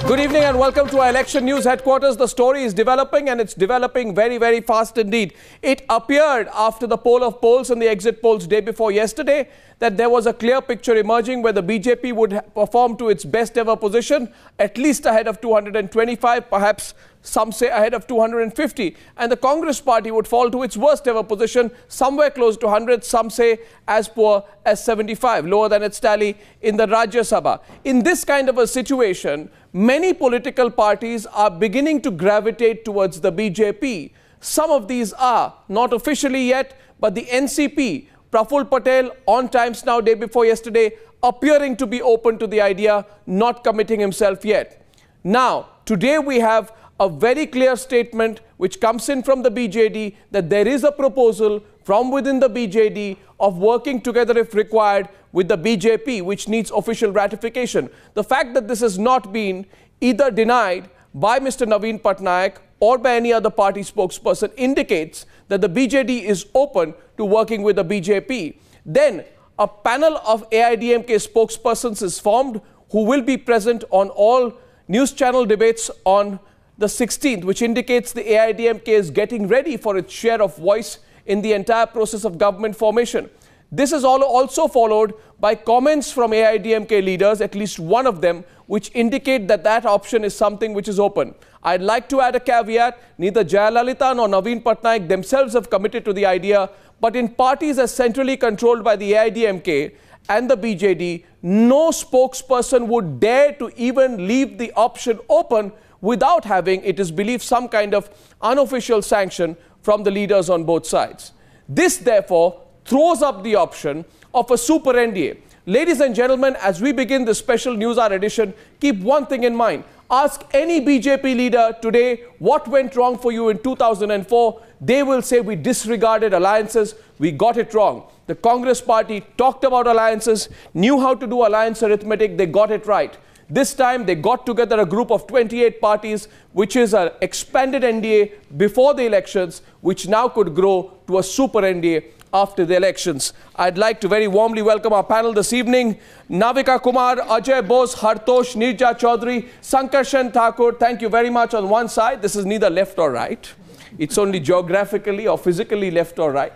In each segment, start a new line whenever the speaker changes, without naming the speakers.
Good evening and welcome to our election news headquarters. The story is developing and it's developing very, very fast indeed. It appeared after the poll of polls and the exit polls day before yesterday that there was a clear picture emerging where the BJP would perform to its best ever position, at least ahead of 225, perhaps some say ahead of 250. And the Congress party would fall to its worst ever position, somewhere close to 100, some say as poor as 75, lower than its tally in the Rajya Sabha. In this kind of a situation, many political parties are beginning to gravitate towards the BJP. Some of these are, not officially yet, but the NCP, Praful Patel, on Times Now day before yesterday, appearing to be open to the idea, not committing himself yet. Now, today we have a very clear statement which comes in from the BJD that there is a proposal from within the BJD of working together if required with the BJP, which needs official ratification. The fact that this has not been either denied by Mr. Naveen Patnaik or by any other party spokesperson indicates that the BJD is open to working with the BJP. Then a panel of AIDMK spokespersons is formed who will be present on all news channel debates on the 16th, which indicates the AIDMK is getting ready for its share of voice in the entire process of government formation. This is also followed by comments from AIDMK leaders, at least one of them, which indicate that that option is something which is open. I'd like to add a caveat. Neither Jayalalitha nor Naveen Patnaik themselves have committed to the idea, but in parties as centrally controlled by the AIDMK and the BJD, no spokesperson would dare to even leave the option open without having, it is believed, some kind of unofficial sanction from the leaders on both sides. This, therefore, throws up the option of a super NDA. Ladies and gentlemen, as we begin this special News Hour edition, keep one thing in mind. Ask any BJP leader today what went wrong for you in 2004. They will say we disregarded alliances, we got it wrong. The Congress party talked about alliances, knew how to do alliance arithmetic, they got it right. This time they got together a group of 28 parties, which is an expanded NDA before the elections, which now could grow to a super NDA after the elections. I'd like to very warmly welcome our panel this evening. Navika Kumar, Ajay Bose, Hartosh, Nirja Chaudhary, Sankarshan Thakur. Thank you very much on one side. This is neither left or right. It's only geographically or physically left or right.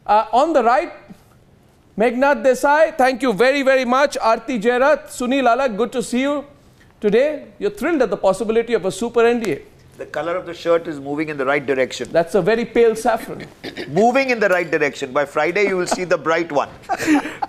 On the right, Meghnad Desai, thank you very, very much. Aarti Jairat, Sunil Alak, good to see you today. You're thrilled at the possibility of a super NDA.
The color of the shirt is moving in the right direction.
That's a very pale saffron.
Moving in the right direction. By Friday, you will see the bright one.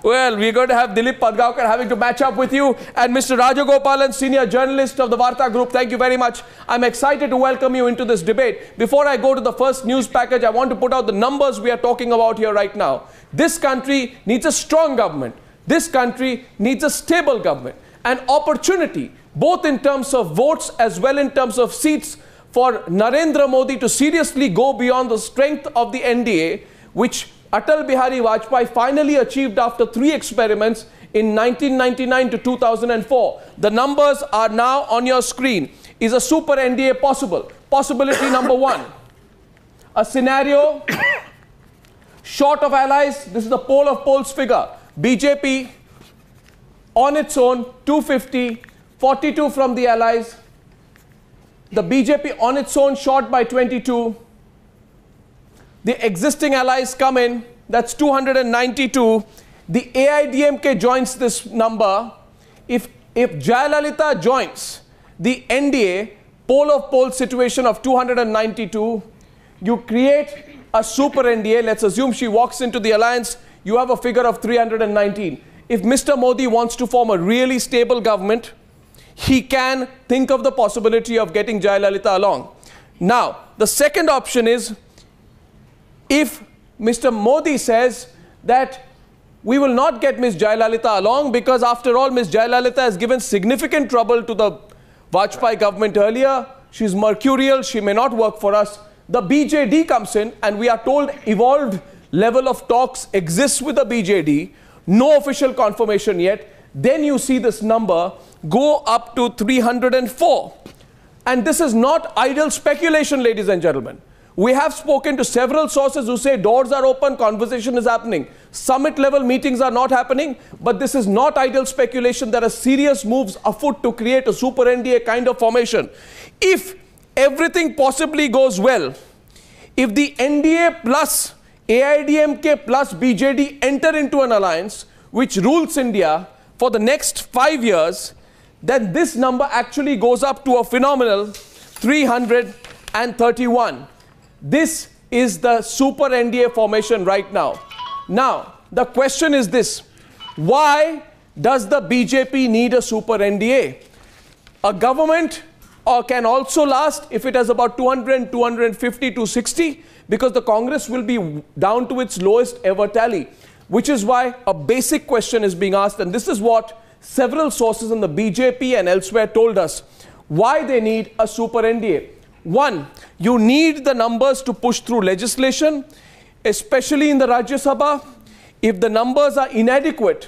Well, we're going to have Dilip Padgaonkar having to match up with you. And Mr. Rajagopalan, senior journalist of the Varta Group, thank you very much. I'm excited to welcome you into this debate. Before I go to the first news package, I want to put out the numbers we are talking about here right now. This country needs a strong government. This country needs a stable government. An opportunity, both in terms of votes as well in terms of seats, for Narendra Modi to seriously go beyond the strength of the NDA, which Atal Bihari Vajpayee finally achieved after 3 experiments in 1999 to 2004. The numbers are now on your screen. Is a super NDA possible? Possibility number 1. A scenario short of allies. This is the poll of polls figure. BJP on its own, 250, 42 from the allies. The BJP on its own short by 22. The existing allies come in, that's 292. The AIDMK joins this number. If Jayalalitha joins the NDA, poll of polls situation of 292, you create a super NDA. Let's assume she walks into the alliance, you have a figure of 319. If Mr. Modi wants to form a really stable government, he can think of the possibility of getting Jayalalitha along. Now, the second option is if Mr. Modi says that we will not get Ms. Jayalalitha along because after all, Ms. Jayalalitha has given significant trouble to the Vajpayee government earlier. She's mercurial, she may not work for us. The BJD comes in and we are told evolved level of talks exists with the BJD. No official confirmation yet. Then you see this number go up to 304. And this is not idle speculation, ladies and gentlemen. We have spoken to several sources who say doors are open, conversation is happening. Summit level meetings are not happening, but this is not idle speculation. There are serious moves afoot to create a super NDA kind of formation. If everything possibly goes well, if the NDA plus AIDMK plus BJD enter into an alliance which rules India for the next 5 years, then this number actually goes up to a phenomenal 331. This is the super NDA formation right now. Now, the question is this: why does the BJP need a super NDA? A government can also last if it has about 200, 250, 260, because the Congress will be down to its lowest ever tally, which is why a basic question is being asked, and this is what several sources in the BJP and elsewhere told us, why they need a super NDA. One, you need the numbers to push through legislation, especially in the Rajya Sabha. If the numbers are inadequate,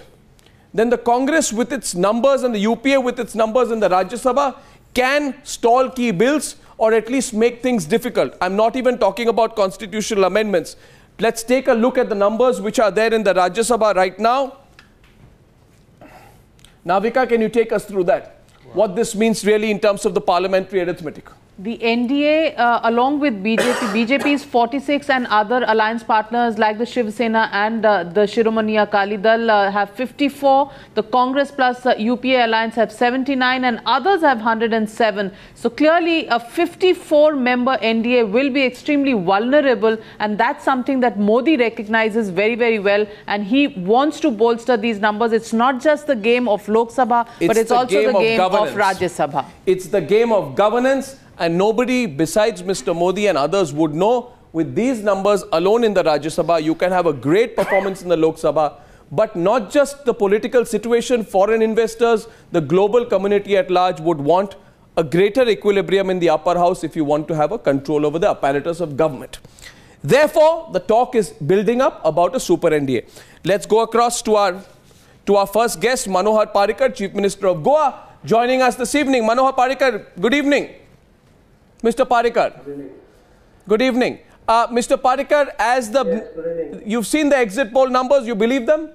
then the Congress with its numbers and the UPA with its numbers in the Rajya Sabha can stall key bills or at least make things difficult. I'm not even talking about constitutional amendments. Let's take a look at the numbers which are there in the Rajya Sabha right now. Navika, can you take us through that? What this means really in terms of the parliamentary arithmetic?
The NDA, along with BJP's 46 and other alliance partners like the Shiv Sena and the Shiromani Akali Dal have 54. The Congress plus UPA alliance have 79 and others have 107. So clearly a 54-member NDA will be extremely vulnerable, and that's something that Modi recognizes very, very well, and he wants to bolster these numbers. It's not just the game of Lok Sabha, but it's also the game of Rajya Sabha.
It's the game of governance. And nobody besides Mr. Modi and others would know, with these numbers alone in the Rajya Sabha, you can have a great performance in the Lok Sabha. But not just the political situation, foreign investors, the global community at large would want a greater equilibrium in the upper house if you want to have a control over the apparatus of government. Therefore, the talk is building up about a super NDA. Let's go across to our first guest, Manohar Parrikar, Chief Minister of Goa, joining us this evening. Manohar Parrikar, good evening. Mr. Parrikar. Good evening. Mr. Parrikar, you've seen the exit poll numbers, you believe them?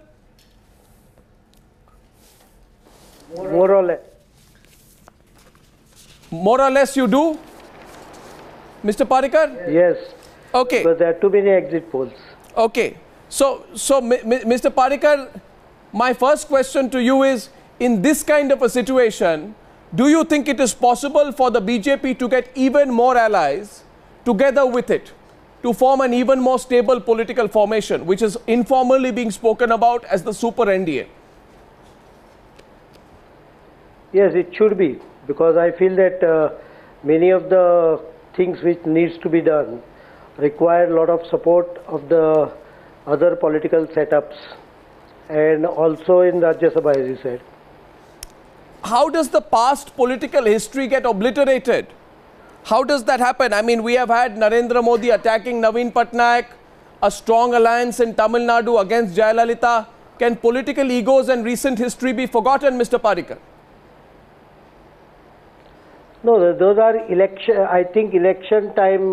More or less.
More or less you do? Mr. Parrikar?
Yes.
Okay.
But there are too many exit polls.
Okay. So Mr. Parrikar, my first question to you is, in this kind of a situation, do you think it is possible for the BJP to get even more allies together with it to form an even more stable political formation, which is informally being spoken about as the super NDA?
Yes, it should be, because I feel that many of the things which needs to be done require a lot of support of the other political setups, and also in Rajya Sabha, as you said.
How does the past political history get obliterated? How does that happen? I mean, we have had Narendra Modi attacking Naveen Patnaik, a strong alliance in Tamil Nadu against Jayalalitha. Can political egos and recent history be forgotten, Mr. Parrikar?
No, those are election. I think election time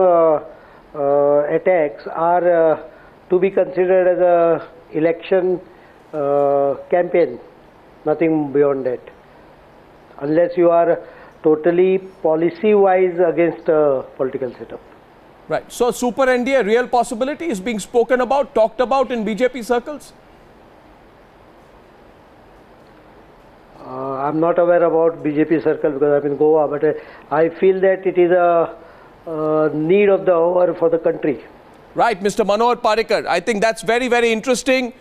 attacks are to be considered as a election campaign. Nothing beyond that. Unless you are totally policy-wise against a political setup.
Right. So, super NDA, real possibility, is being spoken about, talked about in BJP circles?
I'm not aware about BJP circle because I'm in Goa, but I feel that it is a need of the hour for the country.
Right, Mr. Manohar Parrikar. I think that's very, very interesting.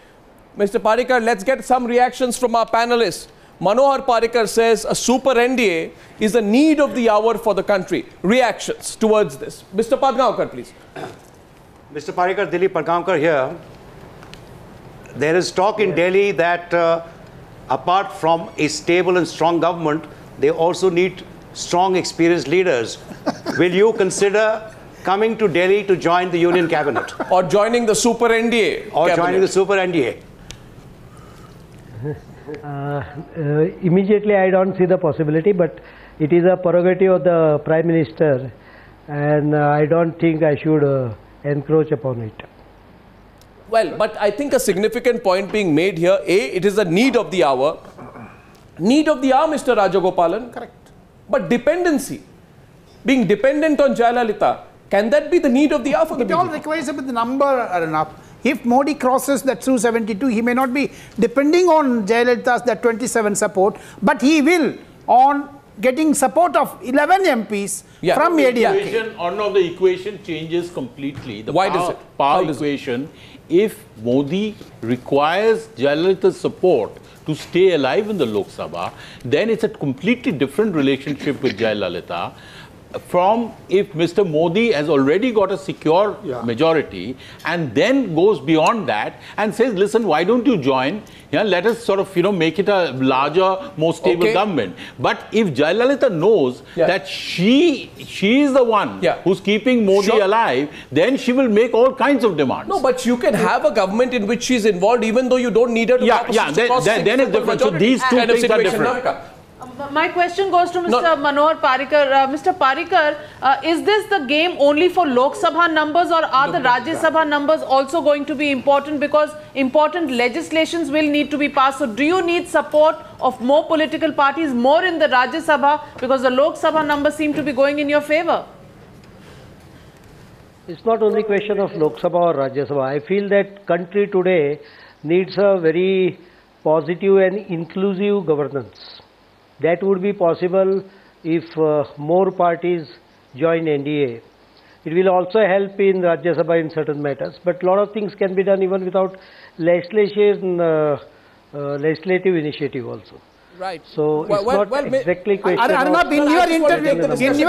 Mr. Parrikar, let's get some reactions from our panelists. Manohar Parrikar says a super NDA is a need of the hour for the country. Reactions towards this. Mr. Padgaonkar, please.
Mr. Parrikar, Dilip Padgaonkar here. There is talk in Delhi that apart from a stable and strong government, they also need strong, experienced leaders. Will you consider coming to Delhi to join the Union Cabinet?
Or joining the super NDA
Or
cabinet.
joining the super NDA?
Immediately I don't see the possibility, but it is a prerogative of the Prime Minister and I don't think I should encroach upon it.
Well, but I think a significant point being made here, it is a need of the hour. Need of the hour, Mr. Rajagopalan.
Correct.
But dependency, being dependent on Jayalalitha, can that be the need of the hour for the BJP?
It all requires a bit the number enough. If Modi crosses that 272, he may not be depending on Jayalalitha's that 27 support, but he will on getting support of 11 MPs from ADMK.
The the equation changes completely. The
Why does it?
Power equation, if Modi requires Jayalalitha's support to stay alive in the Lok Sabha, then it's a completely different relationship with Jayalalitha from if Mr. Modi has already got a secure majority and then goes beyond that and says, listen, why don't you join? Let us sort of, make it a larger, more stable government. But if Jayalalitha knows that she is the one who's keeping Modi alive, then she will make all kinds of demands.
No, but you can have a government in which she's involved even though you don't need her to
then it's different. So these two things are different.
My question goes to Mr. Manohar Parrikar. Mr. Parrikar, is this the game only for Lok Sabha numbers, or are the Rajya Sabha numbers also going to be important, because important legislations will need to be passed? So do you need support of more political parties, more in the Rajya Sabha, because the Lok Sabha numbers seem to be going in your favor?
It's not only question of Lok Sabha or Rajya Sabha. I feel that country today needs a very positive and inclusive governance. That would be possible if more parties join NDA. It will also help in Rajya Sabha in certain matters, but a lot of things can be done even without legislative initiative also.
Right.
So it's not exactly question
Arnab, in your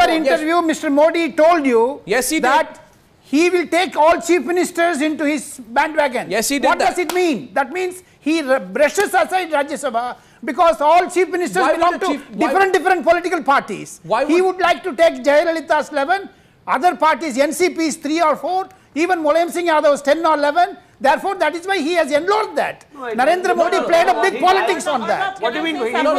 interview, Mr. Modi told you that he will take all chief ministers into his bandwagon.
Yes, he did.
What does it mean? That means he brushes aside Rajya Sabha because all chief ministers belong to different political parties. He would like to take Jayalalitha's 11, other parties, NCP's 3 or 4, even Mulayam Singh Yadav's 10 or 11. Therefore, that is why he has endorsed that. Narendra Modi played a big politics on that.
What do you mean?
Just one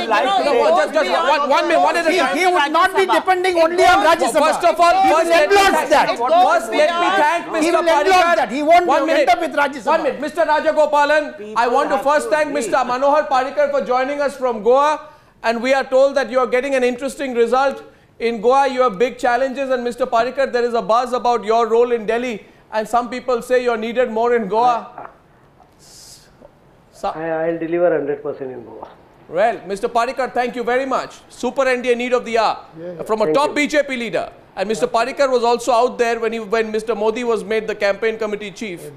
minute, one at a time.
He would not be depending only on Rajya Sabha.
First of all,
he will endorse that.
First, let me thank Mr.
He will endorse that. He won't end up with Rajya Sabha.
1 minute. Mr. Rajagopalan, I want to first thank Mr. Manohar Parrikar for joining us from Goa. And we are told that you are getting an interesting result. In Goa, you have big challenges. And Mr. Parrikar, there is a buzz about your role in Delhi. And some people say you're needed more in Goa.
I'll deliver 100% in Goa.
Well, Mr. Parrikar, thank you very much. Super NDA need of the hour from a top BJP leader. And Mr. Parrikar was also out there when Mr. Modi was made the campaign committee chief.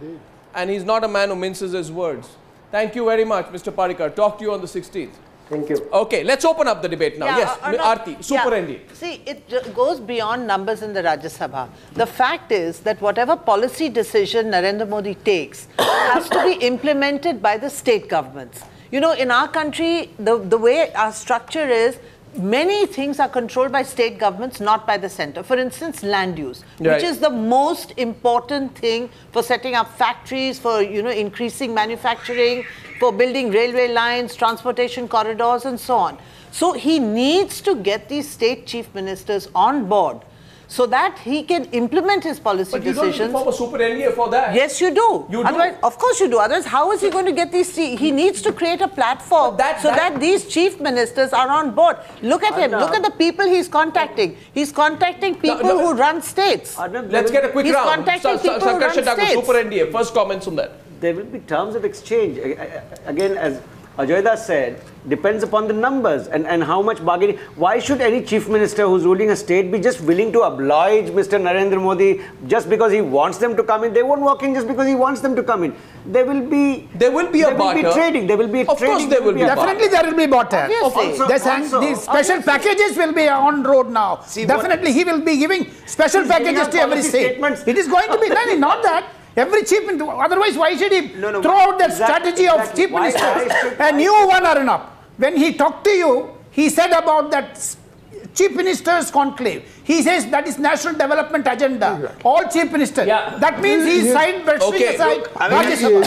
And he's not a man who minces his words. Thank you very much, Mr. Parrikar. Talk to you on the 16th.
Thank you.
Okay, let's open up the debate now. Yes, Aarti, Super NDA.
See, it goes beyond numbers in the Rajya Sabha. The fact is that whatever policy decision Narendra Modi takes has to be implemented by the state governments. In our country, the way our structure is, many things are controlled by state governments, not by the center. For instance, land use, which is the most important thing for setting up factories, for increasing manufacturing, for building railway lines, transportation corridors, and so on. So he needs to get these state chief ministers on board so that he can implement his policy decisions.
But you don't need to form a Super NDA for that.
Yes, you do. Otherwise, of course you do. Otherwise, how is he going to get these? He needs to create a platform so that these chief ministers are on board. Look at him. Look at the people he's contacting. He's contacting people who run states.
Let's get a quick round. Super NDA. First comments on that.
There will be terms of exchange. Again, as Ajoyda said, depends upon the numbers and how much bargaining. Why should any chief minister who's ruling a state be just willing to oblige Mr. Narendra Modi just because he wants them to come in? They won't walk in just because he wants them to come in. There will be
a barter.
Trading. There will be
of
trading.
Course there will be
definitely there will be barter. These special packages will be on road now. Definitely he will be giving special packages to every state. It is going to be not that. Every chief minister, otherwise why should he throw out that strategy of chief ministers? A new one, Arnab. When he talked to you, he said about that chief ministers conclave. He says that is national development agenda. All chief ministers. That means he is brushing aside Rajya Sabha.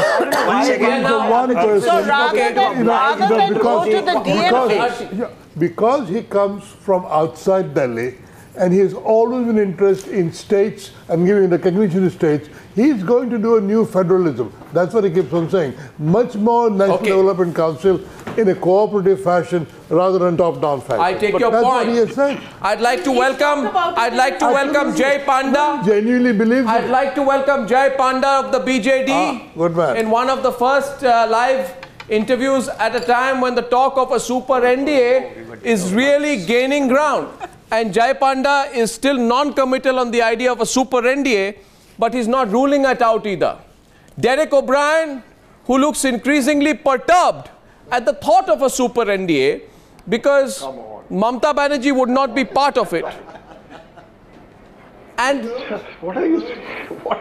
So rather than go to the DMK.
Because he comes from outside Delhi, and he has always been interested in states and giving recognition to states. He's going to do a new federalism. That's what he keeps on saying. Much more National Development Council in a cooperative fashion rather than top-down fashion.
I take your point. What he has said. I'd like to welcome Jay Panda.
Genuinely believes
I'd like to welcome Jay Panda of the BJD.
Good man.
In one of the first live interviews at a time when the talk of a super NDA is really gaining ground. And Jay Panda is still non-committal on the idea of a super NDA, but he's not ruling it out either. Derek O'Brien, who looks increasingly perturbed at the thought of a super NDA because Mamata Banerjee would not be part of it. And
what are you saying? What?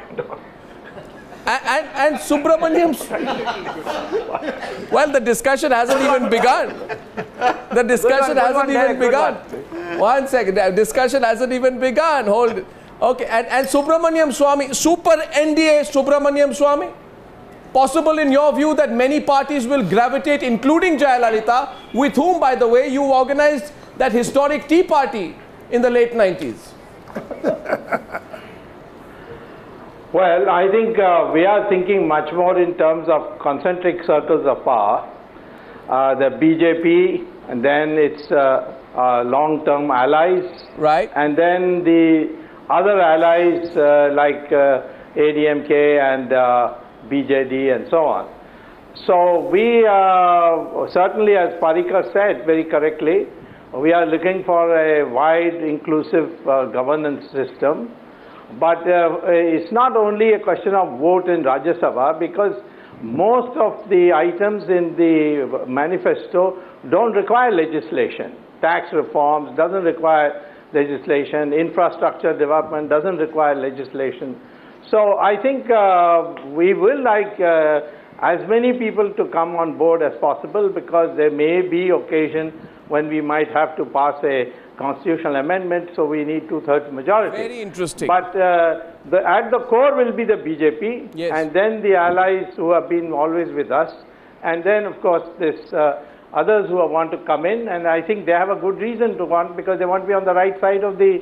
And Subramaniam, well, the discussion hasn't even begun. The discussion hasn't even begun. 1 second, the discussion hasn't even begun. Hold it. Okay, and Subramaniam Swamy, super NDA Subramaniam Swamy, possible in your view that many parties will gravitate, including Jayalalitha, with whom, by the way, you organized that historic Tea Party in the late 90s?
Well, I think we are thinking much more in terms of concentric circles of power. The BJP, and then its long-term allies.
Right.
And then the other allies like ADMK and BJD and so on. So we certainly, as Parikar said very correctly, we are looking for a wide, inclusive governance system. But it's not only a question of vote in Rajya Sabha, because most of the items in the manifesto don't require legislation. Tax reforms doesn't require legislation. Infrastructure development doesn't require legislation. So I think we will like as many people to come on board as possible, because there may be occasion when we might have to pass a constitutional amendment, so we need 2/3 majority.
Very interesting.
But at the core will be the BJP,
yes,
and then the allies who have been always with us, and then of course this others who want to come in, and I think they have a good reason to want, because they want to be on the right side of the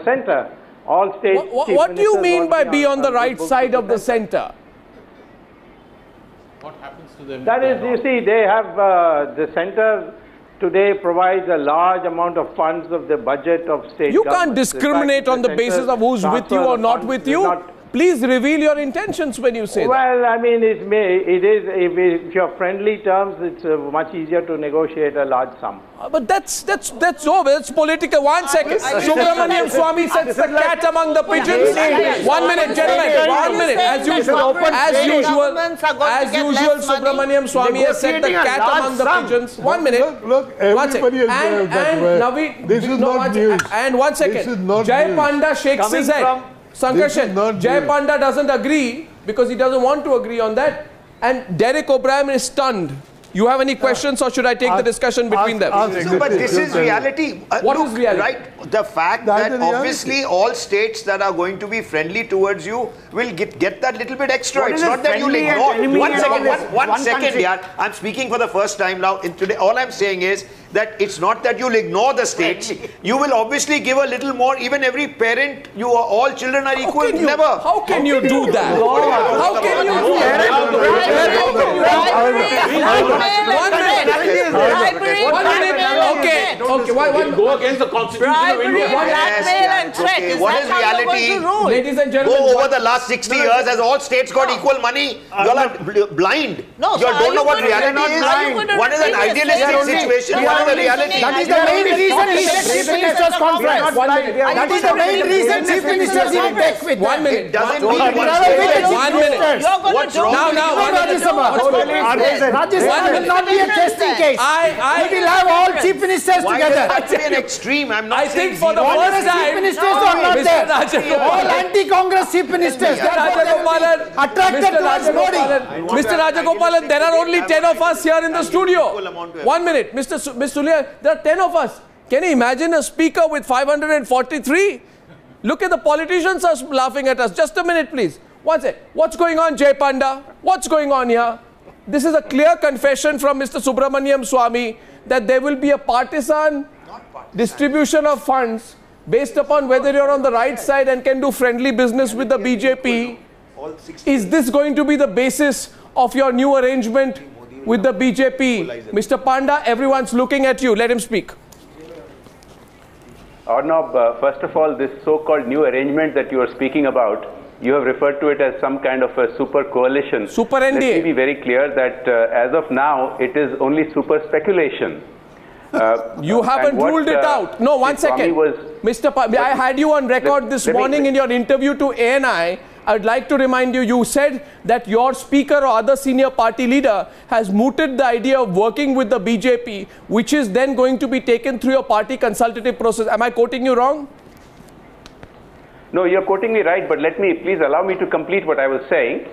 center. All states.
What do you mean by be on the right side of the center?
What happens to them?
That is, you see, they have the center today provides a large amount of funds of the budget of state.
You can't discriminate on the basis of who's with you or not with you. Please reveal your intentions when you say that.
Well, I mean, if you're friendly terms, it's much easier to negotiate a large sum.
But that's over. It's political. 1 second. Subramaniam Swamy sets the cat among the pigeons. 1 minute, gentlemen. 1 minute. As usual, Subramaniam Swamy has set the cat among the pigeons. 1 minute.
Look, everybody has that way. This is not news.
And 1 second. Jay Panda shakes his head. Sankarshan, Jay Panda doesn't agree because he doesn't want to agree on that, and Derek O'Brien is stunned. You have any questions, or should I take the discussion between them?
No, but this is reality.
What is reality?
Right, the fact that obviously all states that are going to be friendly towards you will get that little bit extra. It's not that you'll ignore. 1 second, one second, yeah. I'm speaking for the first time now. Today, all I'm saying is that it's not that you'll ignore the states. You will obviously give a little more. Even every parent, all children are equal. Never.
How can you do that? How can you do that? 1 minute. Okay.
Go against the Constitution of India.
What is reality?
Ladies and gentlemen,
go over the last 60 years, has all states got equal money? You all are blind.
No,
you all don't know what reality is. One is an idealistic situation, one is the reality.
That is the main reason he said Chief Minister's Conference. That is the main reason Chief Ministers even take with
1 minute. It doesn't mean
1 minute.
What's wrong?
Now,
Rajya Sabha will not be a testing case. We will have all Chief Ministers together.
That's an extreme. I'm not
saying for the first time.
Chief Ministers are not there. All anti-Congress Chief Ministers. Attracted towards Modi.
Mr. Rajagopalan, there are only 10 of us here in the studio. 1 minute. Mr. Sulia, there are 10 of us. Can you imagine a speaker with 543? Look at the politicians are laughing at us. Just a minute, please. One sec. What's going on, Jay Panda? What's going on here? This is a clear confession from Mr. Subramaniam Swamy that there will be a partisan distribution of funds based upon whether you're on the right side and can do friendly business with the BJP, is this going to be the basis of your new arrangement with the BJP? Mr. Panda, everyone's looking at you. Let him speak.
Arnab, first of all, this so-called new arrangement that you are speaking about, you have referred to it as some kind of a super coalition.
Super NDA.
Let me be very clear that as of now, it is only super speculation.
You haven't ruled it out. No, 1 second. Mr. I had you on record this morning in your interview to ANI. I would like to remind you, you said that your speaker or other senior party leader has mooted the idea of working with the BJP, which is then going to be taken through your party consultative process. Am I quoting you wrong?
No, you're quoting me right, but please allow me to complete what I was saying.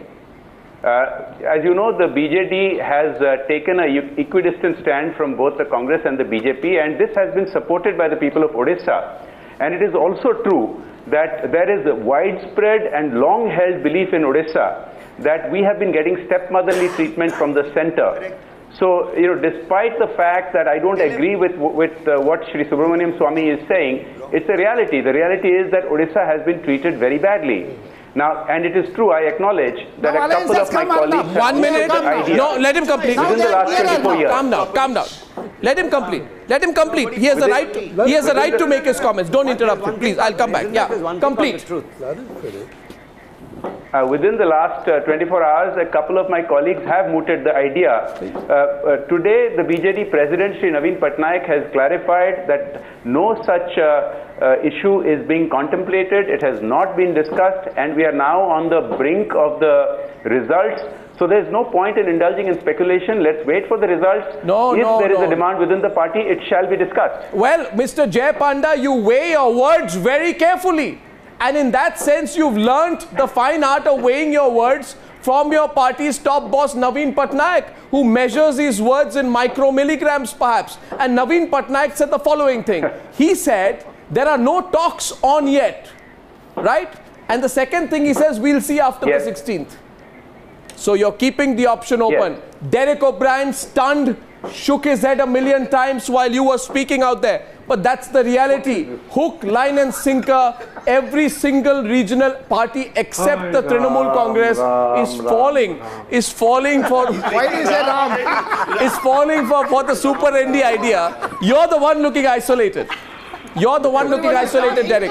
As you know, the BJD has taken an equidistant stand from both the Congress and the BJP, and this has been supported by the people of Odisha. And it is also true that there is a widespread and long-held belief in Odisha that we have been getting stepmotherly treatment from the center. So, despite the fact that I don't agree with what Shri Subramaniam Swamy is saying, it's a reality. The reality is that Odisha has been treated very badly. Now, and it is true, I acknowledge that a couple of my colleagues...
1 minute. No, let him complete.
Within the last 24 years.
Calm down. Let him complete. Let him complete. He has a right. He has a right to make his comments. Don't interrupt him, please. I'll come back. Yeah, complete.
Within the last 24 hours, a couple of my colleagues have mooted the idea. Today, the BJD President, Shri Naveen Patnaik, has clarified that no such issue is being contemplated. It has not been discussed, and we are now on the brink of the results. So there is no point in indulging in speculation. Let's wait for the results. If there is a demand within the party, it shall be discussed.
Well, Mr. Jay Panda, you weigh your words very carefully. And in that sense, you've learnt the fine art of weighing your words from your party's top boss, Naveen Patnaik, who measures his words in micromilligrams, perhaps. And Naveen Patnaik said the following thing. He said, there are no talks on yet, right? And the second thing he says, we'll see after the 16th. So you're keeping the option open.
Yes.
Derek O'Brien, stunned, shook his head a million times while you were speaking out there. But that's the reality. Hook, line and sinker, every single regional party except the Trinamool Congress is falling for...
Why is that
is falling for the super NDA idea. You're the one looking isolated. You're the one looking isolated, Derek.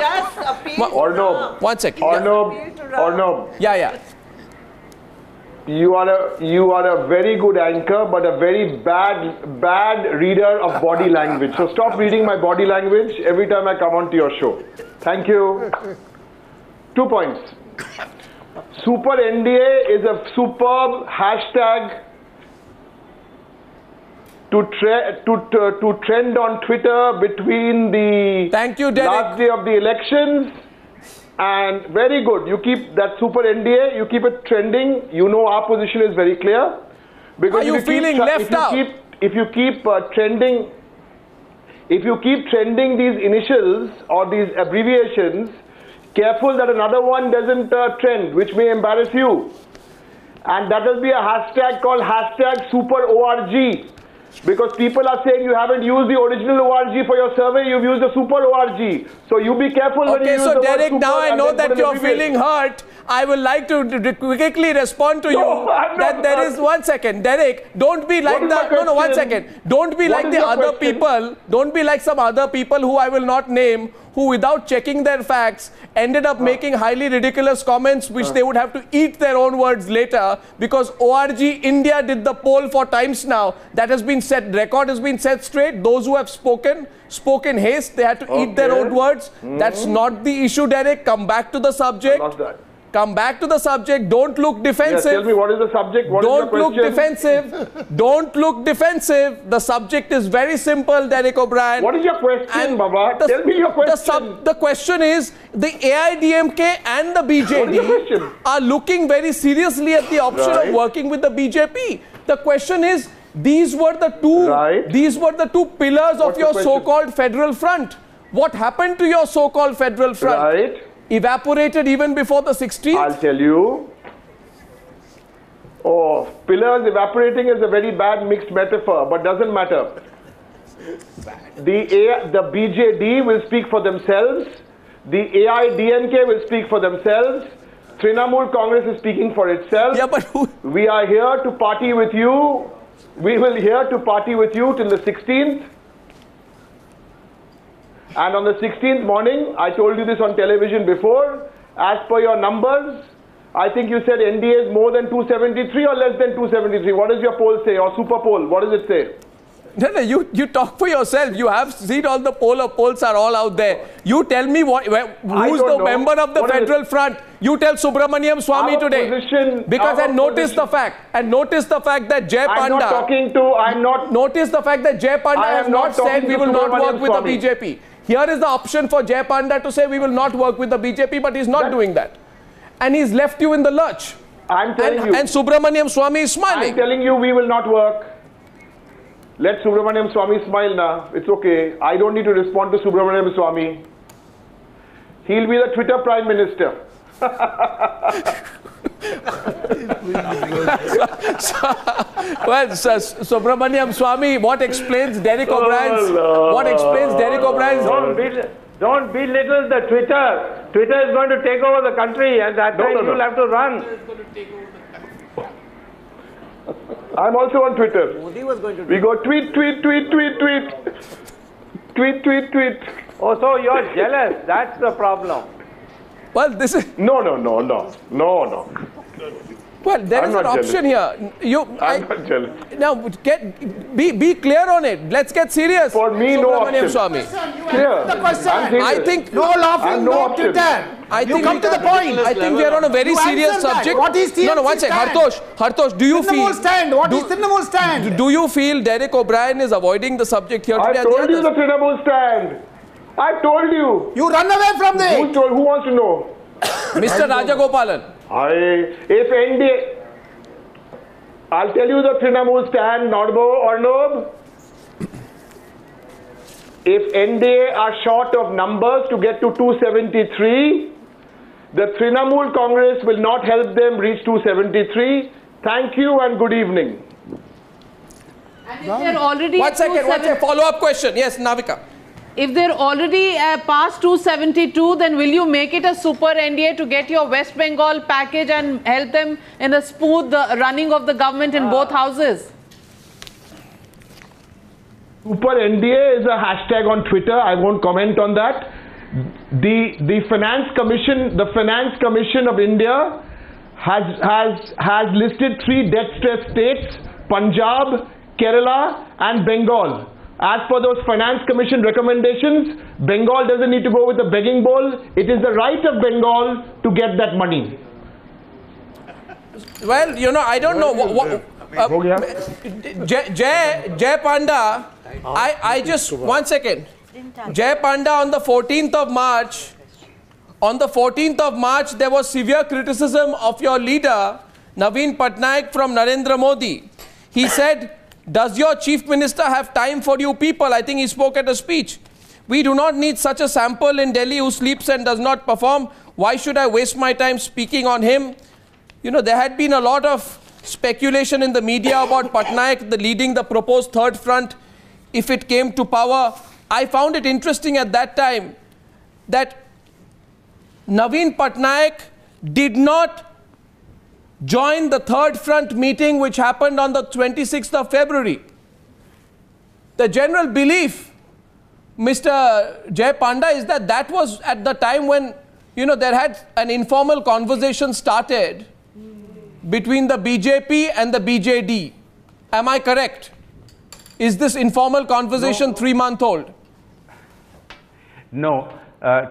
Arnab.
1 second.
Arnab.
Yeah.
You are a very good anchor, but a very bad reader of body language. So stop reading my body language every time I come onto your show. Thank you. 2 points. Super NDA is a superb hashtag to trend on Twitter between the last day of the elections. And very good. You keep that super NDA, you keep it trending. You know our position is very clear. Because
are you feeling left out?
If you keep trending these initials or these abbreviations, careful that another one doesn't trend, which may embarrass you. And that will be a hashtag called hashtag super ORG. Because people are saying you haven't used the original ORG for your survey, you've used the super ORG. So you be careful when you use the word super.
Okay, so Derek, now I know that you're feeling hurt. I would like to quickly respond to you that there is 1 second. Derek, don't be like that. No, 1 second. Don't be like the other people. Don't be like some other people who I will not name, who without checking their facts ended up making highly ridiculous comments which they would have to eat their own words later, because ORG India did the poll for Times Now. That has been set, record has been set straight. Those who have spoken in haste, they had to eat their own words. That's not the issue, Derek. Come back to the subject. Come back to the subject. Don't look defensive.
Yes, tell me, what is the subject?
Don't look defensive. Don't look defensive. The subject is very simple, Derek O'Brien.
What is your question, Baba? Tell me your question.
The question is, the AIDMK and the BJD are looking very seriously at the option of working with the BJP. The question is, these were the two pillars of your so-called federal front. What happened to your so-called federal front? Evaporated even before the 16th?
I'll tell you. Oh, pillars evaporating is a very bad mixed metaphor, but doesn't matter. The BJD will speak for themselves. The AIDMK will speak for themselves. Trinamool Congress is speaking for itself.
Yeah, but
we are here to party with you. We will here to party with you till the 16th. And on the 16th morning, I told you this on television before, as per your numbers, I think you said NDA is more than 273 or less than 273. What does your poll say, or super poll? What does it say?
No, you talk for yourself. You have seen all the polls are all out there. You tell me who's the member of the Federal Front. You tell Subramaniam Swamy today. Because and notice the fact that Jay Panda. Notice the fact that Jay Panda has not said we will not work with the BJP. Here is the option for Jay Panda to say we will not work with the BJP, but he's not doing that. And he's left you in the lurch.
I'm telling you.
And Subramaniam Swamy is smiling.
I'm telling you we will not work. Let Subramaniam Swamy smile now. It's okay. I don't need to respond to Subramaniam Swamy. He'll be the Twitter Prime Minister. Well,
Subramaniam Swamy, what explains Derek O'Brien's?
Don't belittle the Twitter. Twitter is going to take over the country, and that time you'll have to run. I'm also on Twitter.
Modi was going to
we go tweet.
Oh, so you're jealous. That's the problem.
Well, this is...
No.
Well, there is an option here.
I'm not jealous.
Now, be clear on it. Let's get serious.
For me, no option.
Swamy.
Clear.
The question.
I think...
No laughing, no Twitter. You come to the point.
I think we are on a very serious subject.
What is TMC
No, one second. Hartosh, do you feel...
What is Trinamool stand?
Do you feel Derek O'Brien is avoiding the subject here today?
I told you the Trinamool stand. I told you.
You run away from there.
Who wants to know?
Mr. Rajagopalan.
If NDA... I'll tell you the Trinamool stand, Norbo or Nob. If NDA are short of numbers to get to 273, the Trinamool Congress will not help them reach 273. Thank you and good evening.
And if they're already
one second, follow-up question. Yes, Navika.
If they're already past 272, then will you make it a super NDA to get your West Bengal package and help them in a smooth running of the government in both houses?
Super NDA is a hashtag on Twitter. I won't comment on that. The Finance Commission of India has listed 3 debt-stressed states: Punjab, Kerala, and Bengal. As per those Finance Commission recommendations, Bengal doesn't need to go with the begging bowl. It is the right of Bengal to get that money.
Well, I don't know. Jay Panda, I just, one second. Jay Panda, on the 14th of March, there was severe criticism of your leader, Naveen Patnaik, from Narendra Modi. He said, does your chief minister have time for you people? I think he spoke at a speech. We do not need such a sample in Delhi who sleeps and does not perform. Why should I waste my time speaking on him? There had been a lot of speculation in the media about Patnaik leading the proposed third front if it came to power. I found it interesting at that time that Naveen Patnaik did not join the third front meeting which happened on the 26th of February. The general belief, Mr. Jay Panda, is that that was at the time when, there had an informal conversation started between the BJP and the BJD. Am I correct? Is this informal conversation 3-month-old?
No.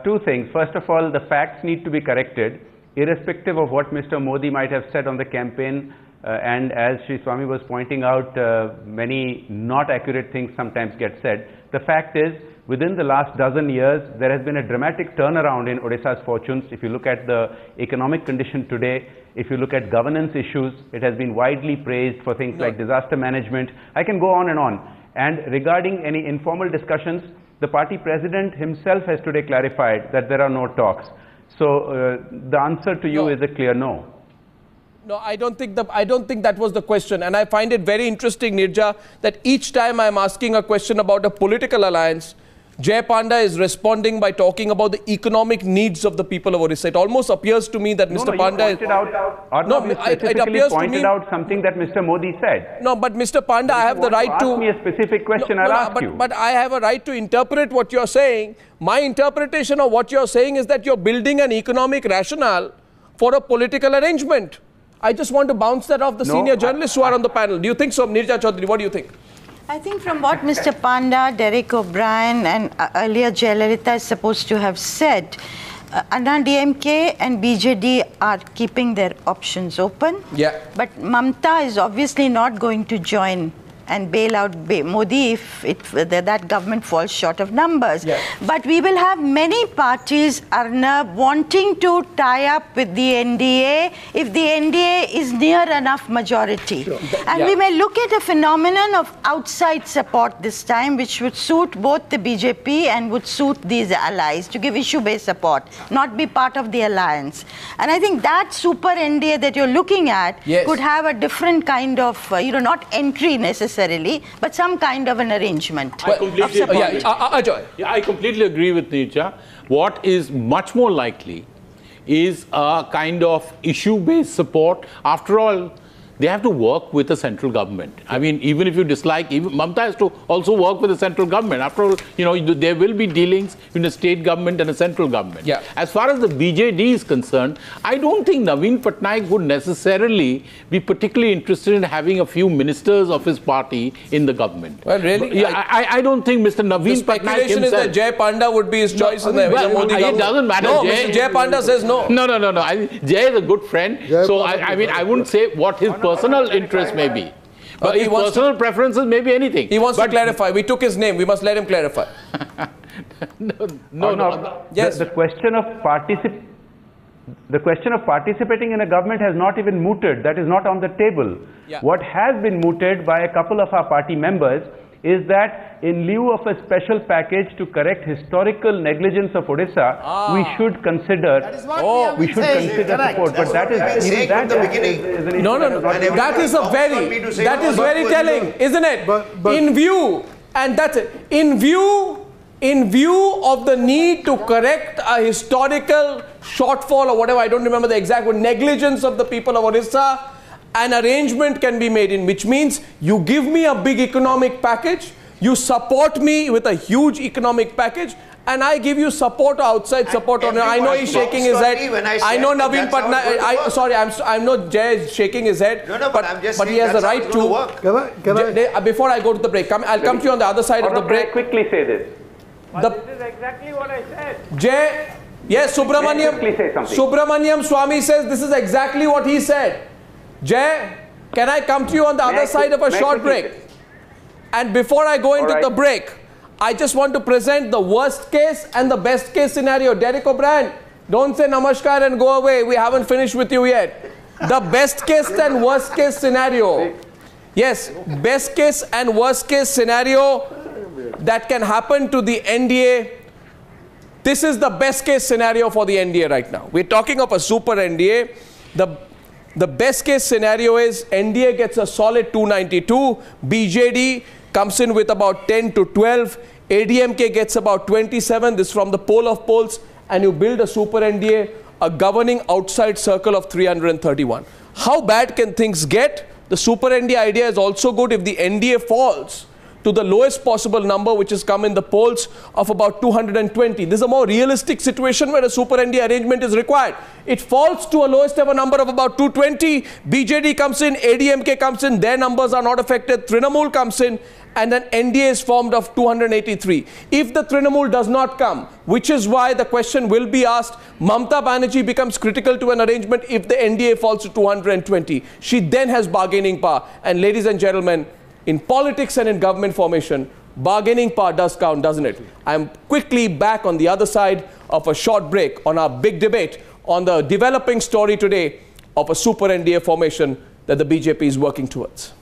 2 things. First of all, the facts need to be corrected, irrespective of what Mr. Modi might have said on the campaign. And as Sri Swami was pointing out, many not accurate things sometimes get said. The fact is, within the last dozen years, there has been a dramatic turnaround in Odisha's fortunes. If you look at the economic condition today, if you look at governance issues, it has been widely praised for things like disaster management. I can go on and on. And regarding any informal discussions, the party president himself has today clarified that there are no talks. So the answer to you is a clear no.
No, I don't think that was the question. And I find it very interesting, Nirja, that each time I'm asking a question about a political alliance, Jay Panda is responding by talking about the economic needs of the people of Orissa. It almost appears to me that Mr. Panda is...
it appears to me out something that Mr. Modi said.
No, but Mr. Panda, I have the right to...
Ask me a specific question, I'll ask you.
But I have a right to interpret what you're saying. My interpretation of what you're saying is that you're building an economic rationale for a political arrangement. I just want to bounce that off the senior journalists who are on the panel. Do you think so, Nirja Chaudhary? What do you think?
I think from what Mr. Panda, Derek O'Brien and earlier Jayalalitha is supposed to have said, Anna DMK and BJD are keeping their options open.
Yeah.
But Mamta is obviously not going to join and bail out Modi if that government falls short of numbers.
Yeah.
But we will have many parties, Arnab, wanting to tie up with the NDA if the NDA is near enough majority.
Sure.
And we may look at a phenomenon of outside support this time, which would suit both the BJP and would suit these allies to give issue-based support, not be part of the alliance. And I think that super NDA that you're looking at could have a different kind of, not entry necessarily, but some kind of an arrangement.
I completely agree with Nirja. What is much more likely is a kind of issue-based support. After all, they have to work with the central government. I mean, even if you dislike, Mamta has to also work with the central government. After all, there will be dealings between a state government and a central government.
Yeah.
As far as the BJD is concerned, I don't think Naveen Patnaik would necessarily be particularly interested in having a few ministers of his party in the government.
Well, really?
I don't think Mr. Naveen Patnaik himself... The speculation is that Jay Panda would be his choice in the Modi government. It doesn't matter.
No, Mr. Jay Panda says no.
No. Jay is a good friend. So, I wouldn't say what his personal interest may be. But his personal preferences may be anything.
He wants to clarify. We took his name. We must let him clarify.
No.
Yes.
The question of participating in a government has not even mooted. That is not on the table.
Yeah.
What has been mooted by a couple of our party members is that in lieu of a special package to correct historical negligence of Odisha, we should consider support. But that is even that
from the beginning.
No. That is very telling, isn't it? In view, and that's it. In view of the need to correct a historical shortfall or whatever, I don't remember the exact word, negligence of the people of Orissa, an arrangement can be made in which means you give me a big economic package, you support me with a huge economic package, and I give you support or outside support. I know he's shaking his head. I know Naveen Patnaik. I know Jay is shaking his head.
No, but I'm just
saying he has the right to. Before I go to the break, I'll come to you on the other side of the break.
Can I quickly say this? This is exactly what I said.
Jay, yes, Subramaniam Swamy says this is exactly what he said. Jay, can I come to you on the other side of a short break? And before I go into the break, I just want to present the worst case and the best case scenario. Derek O'Brien, don't say namaskar and go away. We haven't finished with you yet. The best case and worst case scenario. Yes, best case and worst case scenario that can happen to the NDA. This is the best case scenario for the NDA right now. We're talking of a super NDA. The best case scenario is NDA gets a solid 292, BJD comes in with about 10 to 12, ADMK gets about 27, this is from the poll of polls, and you build a super NDA, a governing outside circle of 331. How bad can things get? The super NDA idea is also good if the NDA falls to the lowest possible number, which has come in the polls of about 220. This is a more realistic situation where a super NDA arrangement is required. It falls to a lowest ever number of about 220. BJD comes in, ADMK comes in, their numbers are not affected. Trinamool comes in, and then NDA is formed of 283. If the Trinamool does not come, which is why the question will be asked, Mamta Banerjee becomes critical to an arrangement if the NDA falls to 220. She then has bargaining power. And ladies and gentlemen, in politics and in government formation, bargaining power does count, doesn't it? I'm quickly back on the other side of a short break on our big debate on the developing story today of a super NDA formation that the BJP is working towards.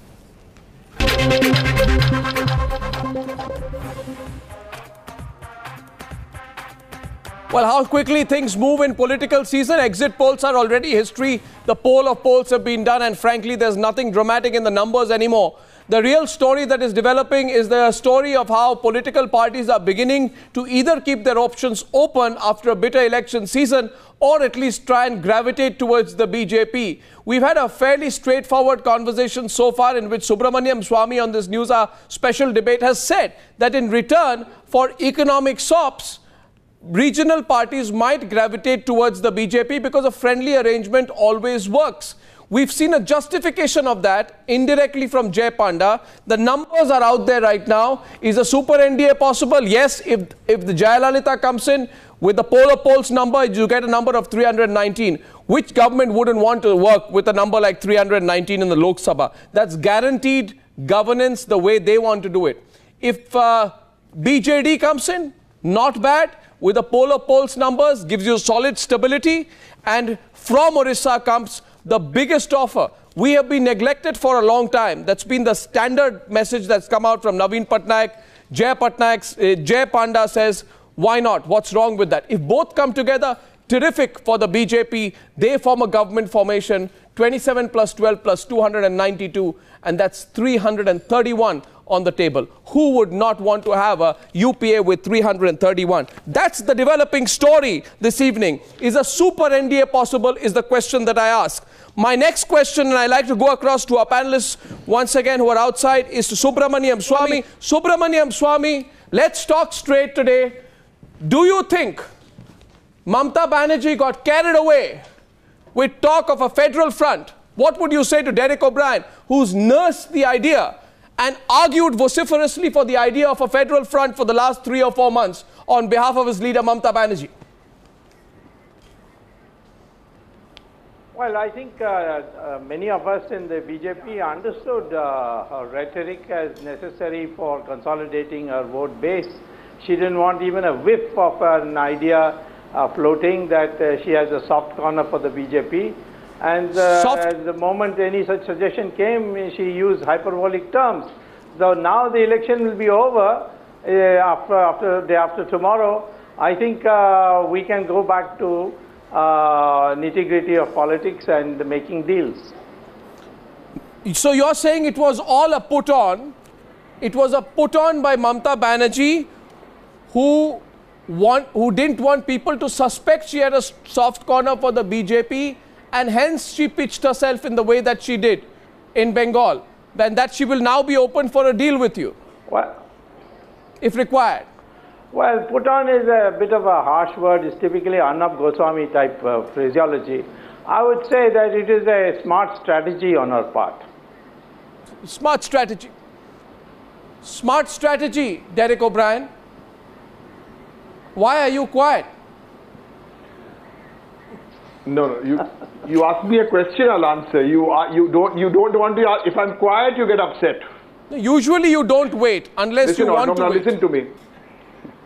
Well, how quickly things move in political season. Exit polls are already history. The poll of polls have been done, and frankly, there's nothing dramatic in the numbers anymore. The real story that is developing is the story of how political parties are beginning to either keep their options open after a bitter election season or at least try and gravitate towards the BJP. We've had a fairly straightforward conversation so far in which Subramaniam Swamy on this Newshour special debate has said that in return for economic sops, regional parties might gravitate towards the BJP because a friendly arrangement always works. We've seen a justification of that indirectly from Jai Panda. The numbers are out there right now. Is a super NDA possible? Yes, if the Jayalalitha comes in with the poll of polls number, you get a number of 319. Which government wouldn't want to work with a number like 319 in the Lok Sabha? That's guaranteed governance the way they want to do it. If BJD comes in, not bad. With the poll of polls numbers, gives you solid stability. And from Orissa comes the biggest offer. We have been neglected for a long time. That's been the standard message that's come out from Naveen Patnaik. Jai Panda says, why not? What's wrong with that? If both come together, terrific for the BJP. They form a government formation, 27 plus 12 plus 292, and that's 331 on the table. Who would not want to have a UPA with 331? That's the developing story this evening. Is a super NDA possible is the question that I ask. My next question, and I like to go across to our panelists once again who are outside, is to Subramaniam Swamy. Subramaniam Swamy, let's talk straight today. Do you think Mamata Banerjee got carried away with talk of a federal front? What would you say to Derek O'Brien, who's nursed the idea and argued vociferously for the idea of a federal front for the last 3 or 4 months on behalf of his leader, Mamata Banerjee?
Well, I think many of us in the BJP understood her rhetoric as necessary for consolidating her vote base. She didn't want even a whiff of an idea floating that she has a soft corner for the BJP. And at the moment any such suggestion came, she used hyperbolic terms. So now the election will be over day after tomorrow. I think we can go back to nitty-gritty of politics and making deals.
So you're saying it was all a put-on. It was a put-on by Mamata Banerjee, who didn't want people to suspect she had a soft corner for the BJP, and hence she pitched herself in the way that she did in Bengal, and that she will now be open for a deal with you, if required.
Well, put on is a bit of a harsh word. It's typically Arnab Goswami type phraseology. I would say that it is a smart strategy on her part.
Smart strategy. Smart strategy, Derek O'Brien. Why are you quiet?
No, you ask me a question, I'll answer. You don't want to. If I'm quiet, you get upset.
Usually, you don't wait unless you want to wait.
Listen to me.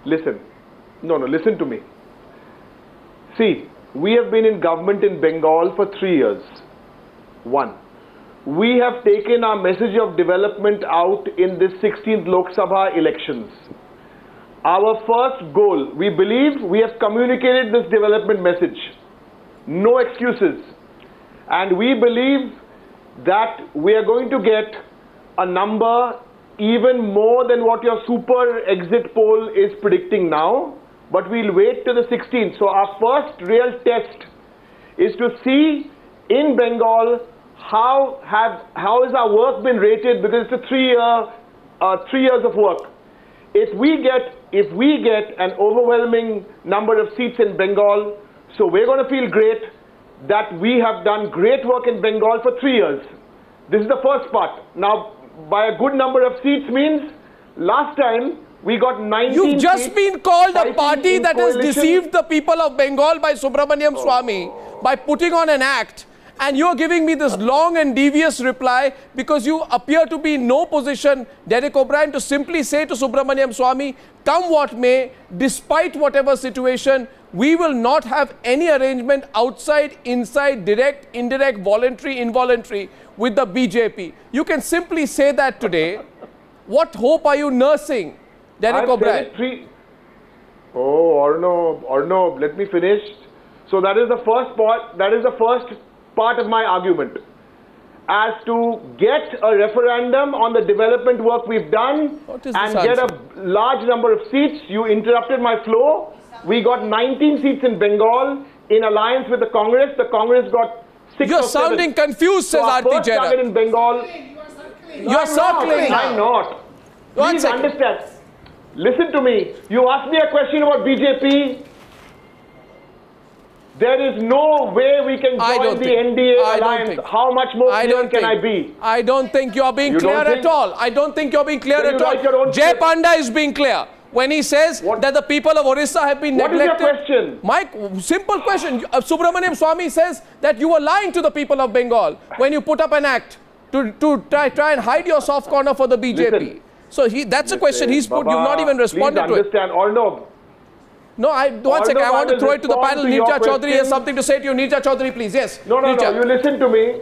Listen. Listen to me. See, we have been in government in Bengal for 3 years. 1. We have taken our message of development out in the 16th Lok Sabha elections. Our first goal, we believe we have communicated this development message. No excuses. And we believe that we are going to get a number even more than what your super exit poll is predicting now. But we'll wait till the 16th. So our first real test is to see in Bengal how has our work been rated, because it's a 3 years of work. If we get an overwhelming number of seats in Bengal, so we're going to feel great that we have done great work in Bengal for 3 years. This is the first part. Now, by a good number of seats means last time we got 19
You've just
seats
been called a party that has deceived the people of Bengal by Subramaniam Swamy by putting on an act. And you're giving me this long and devious reply because you appear to be in no position, Derek O'Brien, to simply say to Subramaniam Swamy, come what may, despite whatever situation, we will not have any arrangement outside, inside, direct, indirect, voluntary, involuntary with the BJP. You can simply say that today. What hope are you nursing, Derek O'Brien?
Oh, Arnav, let me finish. So that is the first part. That is the first part of my argument. As to get a referendum on the development work we've done and get a large number of seats, you interrupted my flow. We got 19 seats in Bengal in alliance with the Congress. The Congress got 6
You're
or 7.
sounding confused, says
Our
Aarti
first target in Bengal.
You're circling.
I'm not. Please understand. Listen to me. You asked me a question about BJP. There is no way we can join the NDA alliance. How much more clear can I be?
I don't think you're being clear at all. I don't think you're being clear at all. Jay Panda is being clear when he says that the people of Orissa have been neglected.
What is your question?
Mike, simple question. Subramaniam Swamy says that you were lying to the people of Bengal when you put up an act to try and hide your soft corner for the BJP.
Listen.
So that's a question he's put. You've not even responded to it.
Understand or no?
No, one second. I want to throw it to the panel. Nirja Chaudhary has something to say to you. Nirja Chaudhary, please. Yes.
No, you listen to me.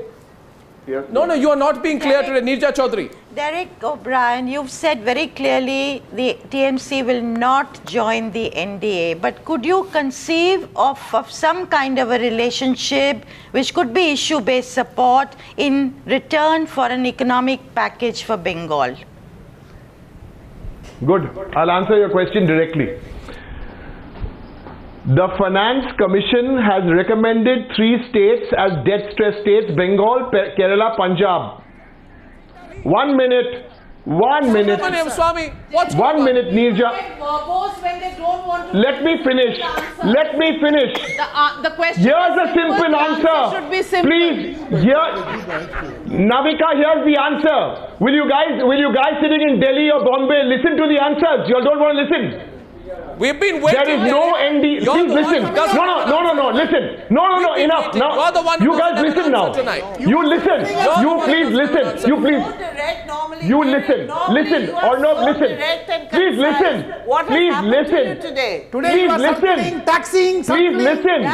Yes.
No, you are not being clear today. Nirja Chaudhary.
Derek O'Brien, you've said very clearly the TMC will not join the NDA. But could you conceive of some kind of a relationship which could be issue-based support in return for an economic package for Bengal?
Good. I'll answer your question directly. The Finance Commission has recommended 3 states as debt stress states: Bengal, Kerala, Punjab. 1 minute. 1 minute. One minute, Nirja. Let me finish. Let me finish.
The question.
Here's a simple answer.
Should be simple.
Please. Navika, here's the answer. Will you guys sitting in Delhi or Bombay listen to the answers? You all don't want to listen.
We've been waiting.
There is no ND. Please listen. No. Listen. No. Enough. Now, you guys listen now. You listen. You please listen. You please. You listen. Listen or not listen. Please listen. Please listen. Please listen.
Taxing.
Please listen.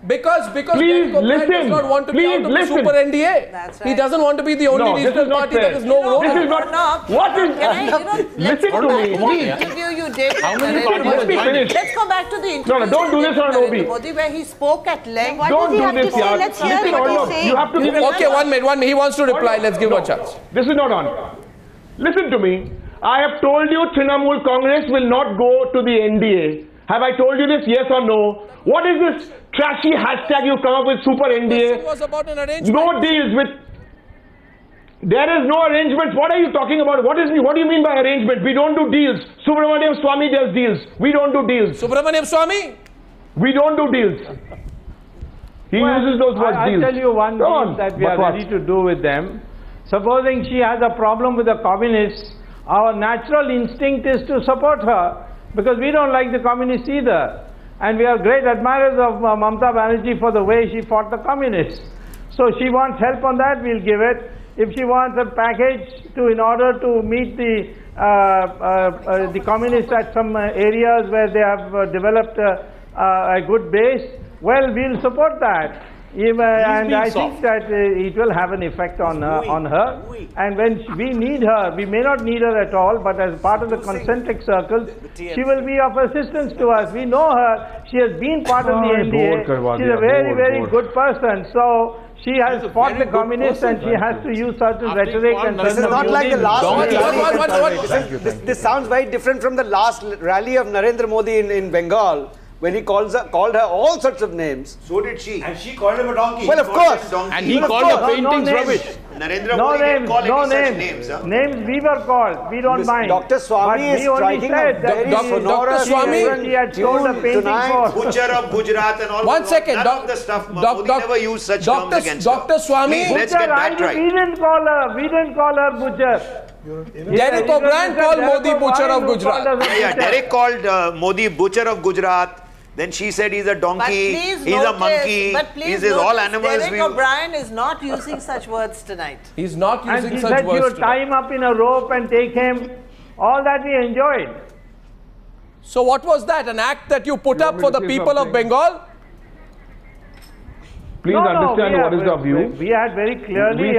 Because
please
Derek does not want to be out of the Super NDA. That's right. He doesn't want to be the only regional party that is no role.
This is not. What is? Listen to me. Let me finish.
Let's go back to the interview.
No, don't do this on Obi.
Modi, where he spoke at length.
Don't do this, yaar.
Let's hear what he's saying.
You have to give.
Okay, 1 minute. He wants to reply. Let's give him a chance.
This is not on. Listen to me. I have told you Trinamool Congress will not go to the NDA. Have I told you this? Yes or no? What is this trashy hashtag you come up with, Super NDA?
Was about an arrangement.
No deals with. There is no arrangement. What are you talking about? What do you mean by arrangement? We don't do deals. Subramaniam Swamy does deals. We don't do deals.
Subramaniam Swamy?
We don't do deals. He uses those words, deals.
I'll tell you one deal that we are ready to do with them. Supposing she has a problem with the communists, our natural instinct is to support her, because we don't like the communists either. And we are great admirers of Mamata Banerjee for the way she fought the communists. So she wants help on that, we'll give it. If she wants a package in order to meet the communists at some areas where they have developed a good base, well, we'll support that. And I think that it will have an effect on her. And when we need her, we may not need her at all, but as part of the concentric circles, she will be of assistance to us. We know her. She has been part of the NDA. She's a very, very good person. So she has fought the communists and she has to use certain rhetoric and
this is not like the last. This sounds very different from the last rally of Narendra Modi in Bengal, when he called her all sorts of names.
So did she. And she called him a donkey.
Well, of course.
And he called the paintings rubbish.
Narendra Modi didn't call any such names.
Names we were called. We don't mind.
Dr. Swamy is striking a very sonorous
he had told a painting for.
Butcher of Gujarat and all.
1 second.
None of the stuff. Modi never used such terms against
Dr. Swamy.
Let's get that right.
We didn't call her Butcher.
Derek O'Brien called Modi Butcher of Gujarat.
Yeah, Derek called Modi Butcher of Gujarat. Then she said he's a donkey, he's a monkey, he's all animals.
Derek O'Brien is not using such words tonight.
He's not using such words.
And she said you tie him up in a rope and take him. All that we enjoyed.
So what was that? An act that you put up for the people of Bengal?
Please understand what is the view.
We had very clearly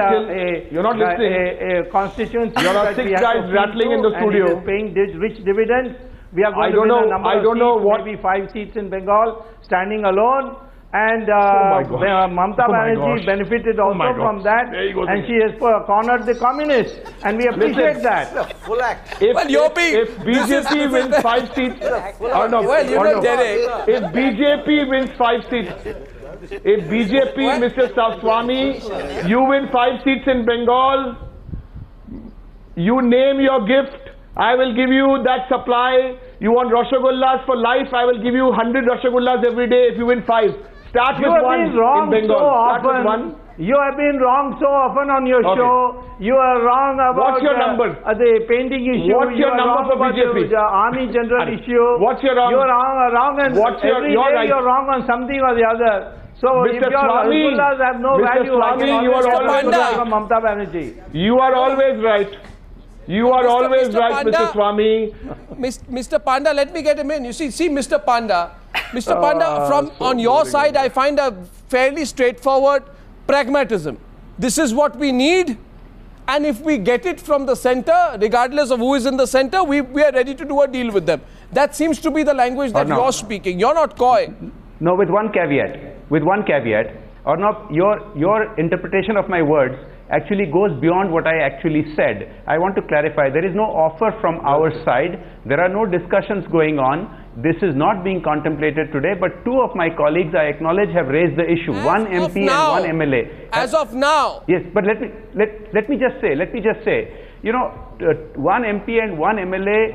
you're not listening.
a constituency.
There are 6 guys rattling in the studio.
Paying rich dividends. we are going to win a number of seats, maybe 5 seats in Bengal, standing alone. And Mamata Banerjee benefited also from that, and she has cornered the communists, and we appreciate that.
Full act.
If BJP wins 5 seats, if BJP wins 5 seats, if BJP, Mr. Swamy, you win 5 seats in Bengal, you name your gift, I will give you that supply. You want Rasagullas for life, I will give you 100 Rasagullas every day if you win 5. Start with one in Bengal. Start with one.
You have been wrong so often on your show. You are wrong about
what's your number?
The painting issue.
What's your number for BJP?
The Army General issue.
What's your wrong?
You are wrong, and every day
right.
you are wrong on something or the other. So
Mr.
if your Rasagullas have no value,
you are always
right. Mamata Banerjee.
You are always right. You are always right,
Panda,
Mr. Swamy.
Mr. Panda, let me get him in. You see, Mr. Panda, from on your side, I find a fairly straightforward pragmatism. This is what we need, and if we get it from the center, regardless of who is in the center, we are ready to do a deal with them. That seems to be the language that you're speaking. You're not coy.
No, with one caveat. With one caveat. Or not, your interpretation of my words actually goes beyond what I actually said. I want to clarify, there is no offer from our side. There are no discussions going on. This is not being contemplated today, but 2 of my colleagues, I acknowledge, have raised the issue. One MP and one MLA.
As of now.
Yes, but let me just say, you know, one MP and one MLA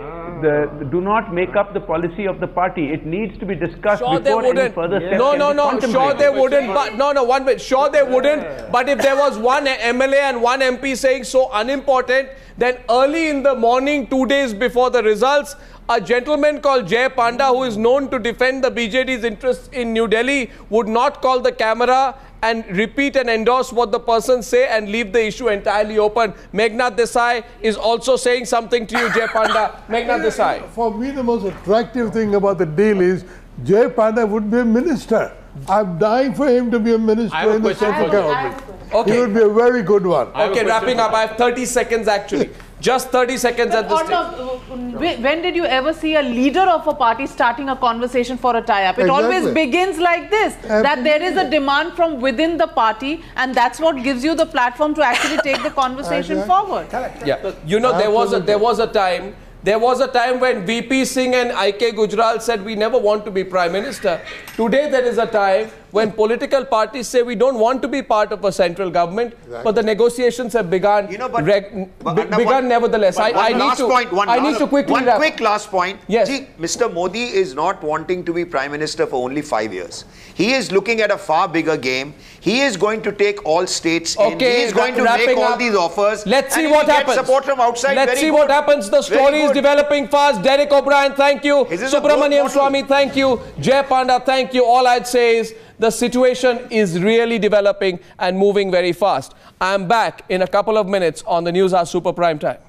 do not make up the policy of the party. It needs to be discussed before any further steps.
No. Sure they wouldn't. But one minute. Sure they wouldn't. But if there was one MLA and one MP saying so unimportant, then early in the morning, 2 days before the results, a gentleman called Jay Panda, who is known to defend the BJD's interests in New Delhi, would not call the camera and repeat and endorse what the person say and leave the issue entirely open. Meghnad Desai is also saying something to you, Jay Panda. Meghnad Desai.
For me, the most attractive thing about the deal is Jay Panda would be a minister. I'm dying for him to be a minister in the central government.
Okay.
He would be a very good one.
Okay, wrapping up. I have 30 seconds actually. Just 30 seconds at this stage.
When did you ever see a leader of a party starting a conversation for a tie-up? It always begins like this, that there is a demand from within the party, and that's what gives you the platform to actually take the conversation forward.
Yeah, you know, there was a time when VP Singh and IK Gujral said we never want to be Prime Minister. Today there is a time when political parties say we don't want to be part of a central government, but the negotiations have begun. You know, begun nevertheless. I need to quickly
One quick last point.
Yes.
See, Mr. Modi is not wanting to be Prime Minister for only 5 years. He is looking at a far bigger game. He is going to take all states in. He is going to make all these offers.
Let's see what happens.
Support from outside.
Let's see what happens. The story is developing fast. Derek O'Brien, thank you. Subramaniam Swamy, thank you. Jay Panda, thank you. All I'd say is the situation is really developing and moving very fast. I'm back in a couple of minutes on the Newshour Super Prime Time.